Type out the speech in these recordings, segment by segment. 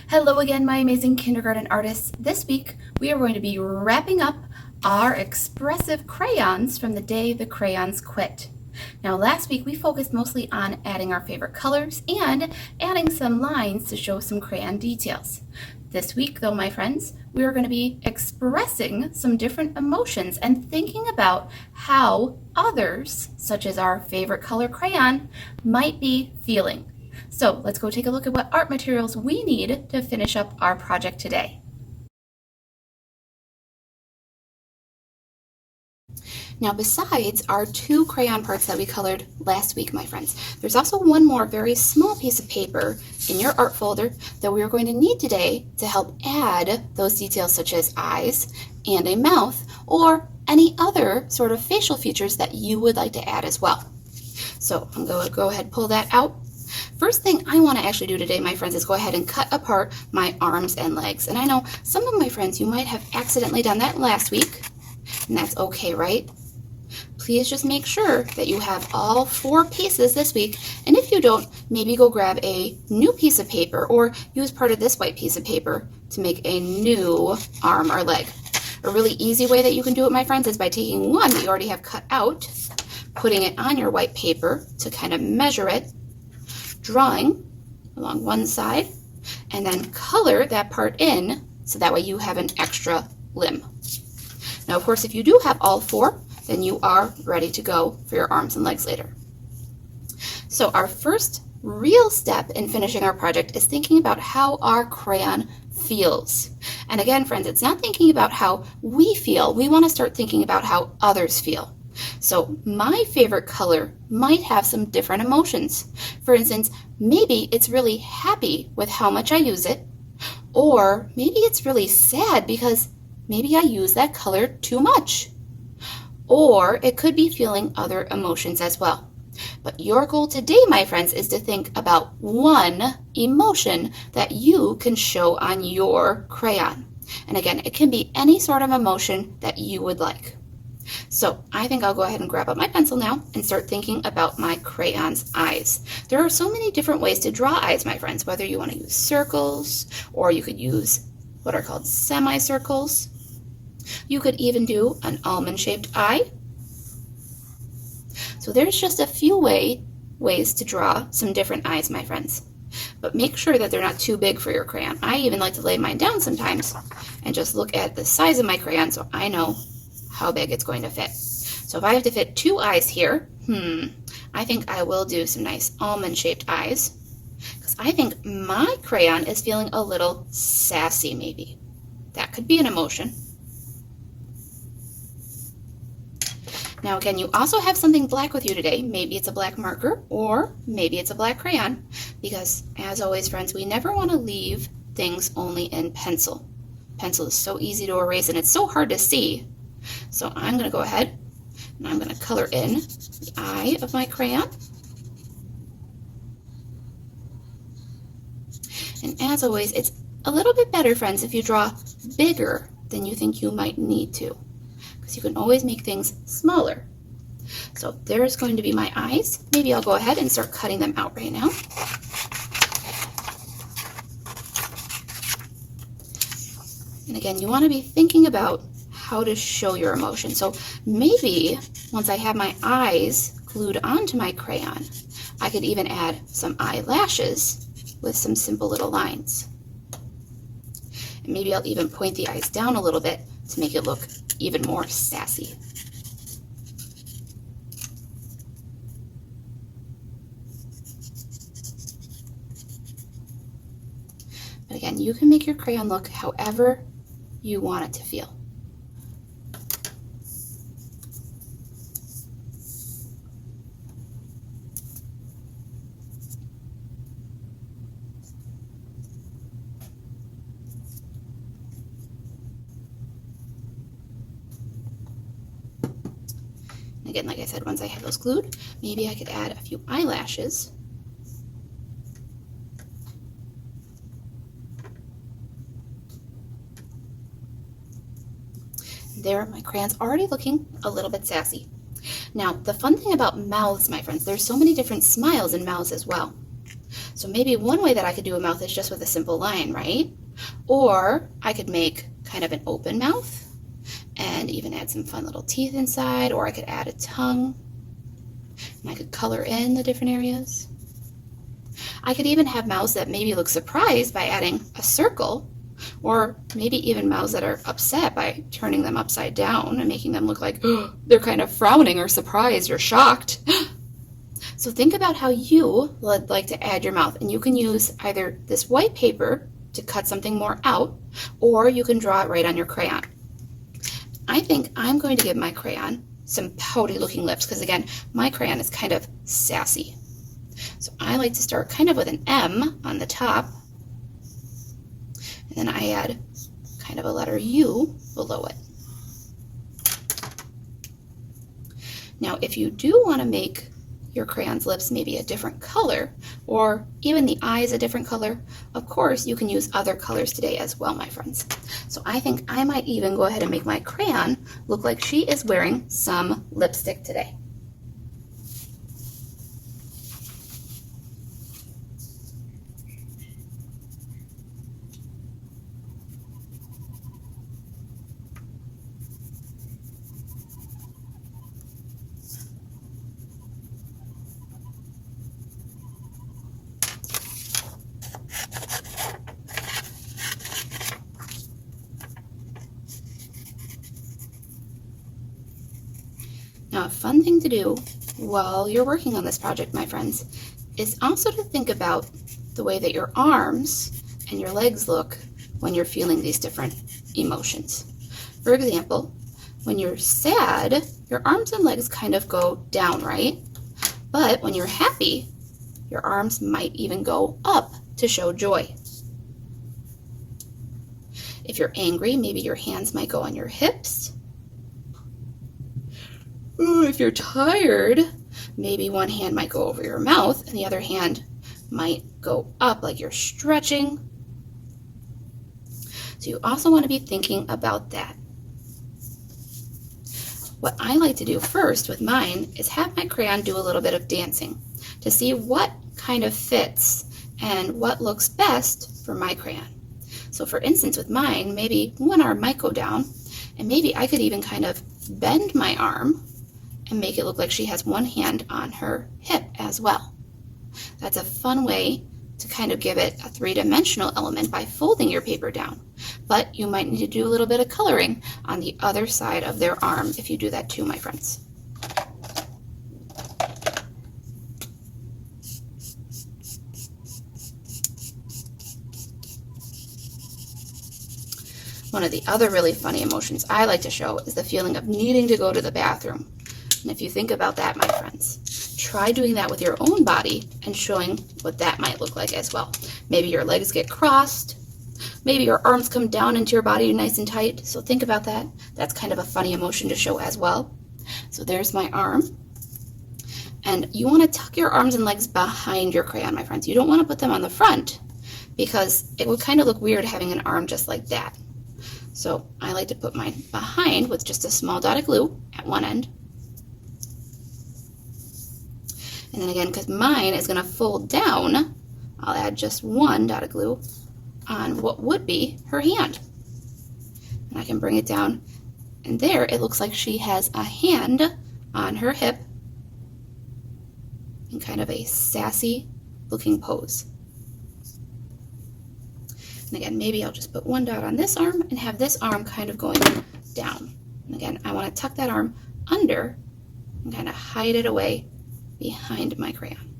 Hello again, my amazing kindergarten artists. This week, we are going to be wrapping up our expressive crayons from the day the crayons quit. Now, last week, we focused mostly on adding our favorite colors and adding some lines to show some crayon details. This week, though, my friends, we are going to be expressing some different emotions and thinking about how others, such as our favorite color crayon, might be feeling. So let's go take a look at what art materials we need to finish up our project today. Now, besides our 2 crayon parts that we colored last week, my friends, there's also one more very small piece of paper in your art folder that we are going to need today to help add those details such as eyes and a mouth or any other sort of facial features that you would like to add as well. So I'm going to go ahead and pull that out. First thing I want to actually do today, my friends, is go ahead and cut apart my arms and legs. And I know some of my friends, you might have accidentally done that last week, and that's okay, right? Please just make sure that you have all 4 pieces this week, and if you don't, maybe go grab a new piece of paper or use part of this white piece of paper to make a new arm or leg. A really easy way that you can do it, my friends, is by taking one that you already have cut out, putting it on your white paper to kind of measure it, drawing along one side, and then color that part in so that way you have an extra limb. Now, of course, if you do have all 4, then you are ready to go for your arms and legs later. So our first real step in finishing our project is thinking about how our crayon feels. And again, friends, it's not thinking about how we feel. We want to start thinking about how others feel. So my favorite color might have some different emotions. For instance, maybe it's really happy with how much I use it, or maybe it's really sad because maybe I use that color too much. Or it could be feeling other emotions as well. But your goal today, my friends, is to think about one emotion that you can show on your crayon. And again, it can be any sort of emotion that you would like. So I think I'll go ahead and grab up my pencil now and start thinking about my crayon's eyes. There are so many different ways to draw eyes, my friends, whether you want to use circles or you could use what are called semicircles. You could even do an almond-shaped eye. So there's just a few ways to draw some different eyes, my friends. But make sure that they're not too big for your crayon. I even like to lay mine down sometimes and just look at the size of my crayon so I know how big it's going to fit. So if I have to fit 2 eyes here, I think I will do some nice almond-shaped eyes because I think my crayon is feeling a little sassy maybe. That could be an emotion. Now again, you also have something black with you today. Maybe it's a black marker or maybe it's a black crayon because as always, friends, we never want to leave things only in pencil. Pencil is so easy to erase and it's so hard to see. So I'm going to go ahead and I'm going to color in the eye of my crayon. And as always, it's a little bit better, friends, if you draw bigger than you think you might need to, because you can always make things smaller. So there's going to be my eyes. Maybe I'll go ahead and start cutting them out right now. And again, you want to be thinking about how to show your emotion. So maybe once I have my eyes glued onto my crayon, I could even add some eyelashes with some simple little lines. And maybe I'll even point the eyes down a little bit to make it look even more sassy. But again, you can make your crayon look however you want it to feel. Again, like I said, once I have those glued, maybe I could add a few eyelashes. There, my crayon's already looking a little bit sassy. Now, the fun thing about mouths, my friends, there's so many different smiles in mouths as well. So maybe one way that I could do a mouth is just with a simple line, right? Or I could make kind of an open mouth and even add some fun little teeth inside, or I could add a tongue, and I could color in the different areas. I could even have mouths that maybe look surprised by adding a circle, or maybe even mouths that are upset by turning them upside down and making them look like they're kind of frowning or surprised or shocked. So think about how you would like to add your mouth, and you can use either this white paper to cut something more out, or you can draw it right on your crayon. I think I'm going to give my crayon some pouty looking lips because, again, my crayon is kind of sassy. So I like to start kind of with an M on the top, and then I add kind of a letter U below it. Now, if you do want to make your crayon's lips maybe a different color, or even the eyes a different color, of course you can use other colors today as well, my friends. So I think I might even go ahead and make my crayon look like she is wearing some lipstick today. Now, a fun thing to do while you're working on this project, my friends, is also to think about the way that your arms and your legs look when you're feeling these different emotions. For example, when you're sad, your arms and legs kind of go down, right? But when you're happy, your arms might even go up to show joy. If you're angry, maybe your hands might go on your hips. If you're tired, maybe one hand might go over your mouth and the other hand might go up like you're stretching. So you also want to be thinking about that. What I like to do first with mine is have my crayon do a little bit of dancing to see what kind of fits and what looks best for my crayon. So for instance, with mine, maybe one arm might go down, and maybe I could even kind of bend my arm and make it look like she has one hand on her hip as well. That's a fun way to kind of give it a three-dimensional element by folding your paper down. But you might need to do a little bit of coloring on the other side of their arm if you do that too, my friends. One of the other really funny emotions I like to show is the feeling of needing to go to the bathroom. And if you think about that, my friends, try doing that with your own body and showing what that might look like as well. Maybe your legs get crossed. Maybe your arms come down into your body nice and tight. So think about that. That's kind of a funny emotion to show as well. So there's my arm. And you want to tuck your arms and legs behind your crayon, my friends. You don't want to put them on the front because it would kind of look weird having an arm just like that. So I like to put mine behind with just a small dot of glue at one end. And then again, because mine is going to fold down, I'll add just one dot of glue on what would be her hand. And I can bring it down, and there it looks like she has a hand on her hip in kind of a sassy looking pose. And again, maybe I'll just put one dot on this arm and have this arm kind of going down. And again, I want to tuck that arm under and kind of hide it away behind my crayon.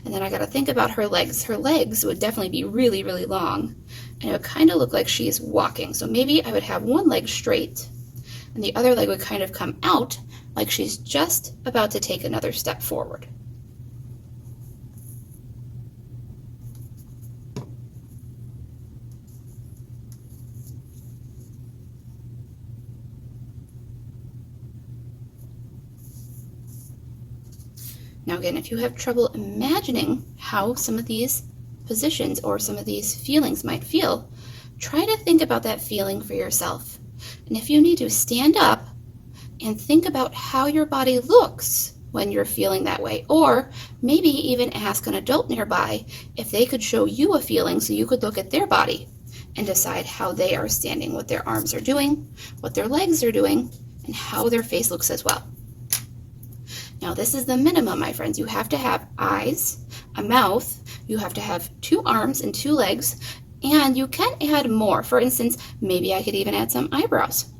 And then I got to think about her legs. Her legs would definitely be really, really long, and it would kind of look like she's walking. So maybe I would have one leg straight, and the other leg would kind of come out like she's just about to take another step forward. Now again, if you have trouble imagining how some of these positions or some of these feelings might feel, try to think about that feeling for yourself. And if you need to, stand up and think about how your body looks when you're feeling that way. Or maybe even ask an adult nearby if they could show you a feeling so you could look at their body and decide how they are standing, what their arms are doing, what their legs are doing, and how their face looks as well. Now, this is the minimum, my friends. You have to have eyes, a mouth, you have to have 2 arms and 2 legs, and you can add more. For instance, maybe I could even add some eyebrows.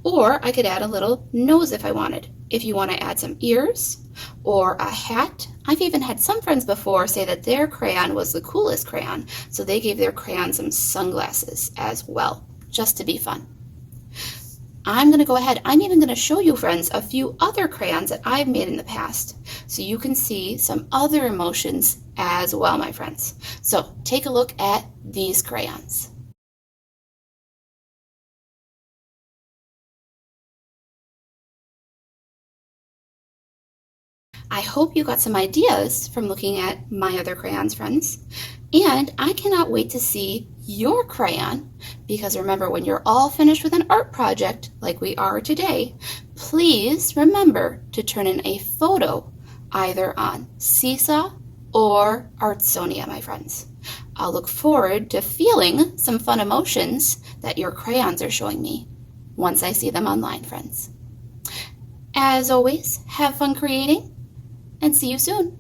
Or I could add a little nose if I wanted. If you want to add some ears or a hat. I've even had some friends before say that their crayon was the coolest crayon, so they gave their crayon some sunglasses as well, just to be fun. I'm going to go ahead. I'm even going to show you, friends, a few other crayons that I've made in the past so you can see some other emotions as well, my friends. So take a look at these crayons. I hope you got some ideas from looking at my other crayons, friends. And I cannot wait to see your crayon, because remember, when you're all finished with an art project like we are today, please remember to turn in a photo either on Seesaw or Artsonia, my friends. I'll look forward to feeling some fun emotions that your crayons are showing me once I see them online, friends. As always, have fun creating, and see you soon.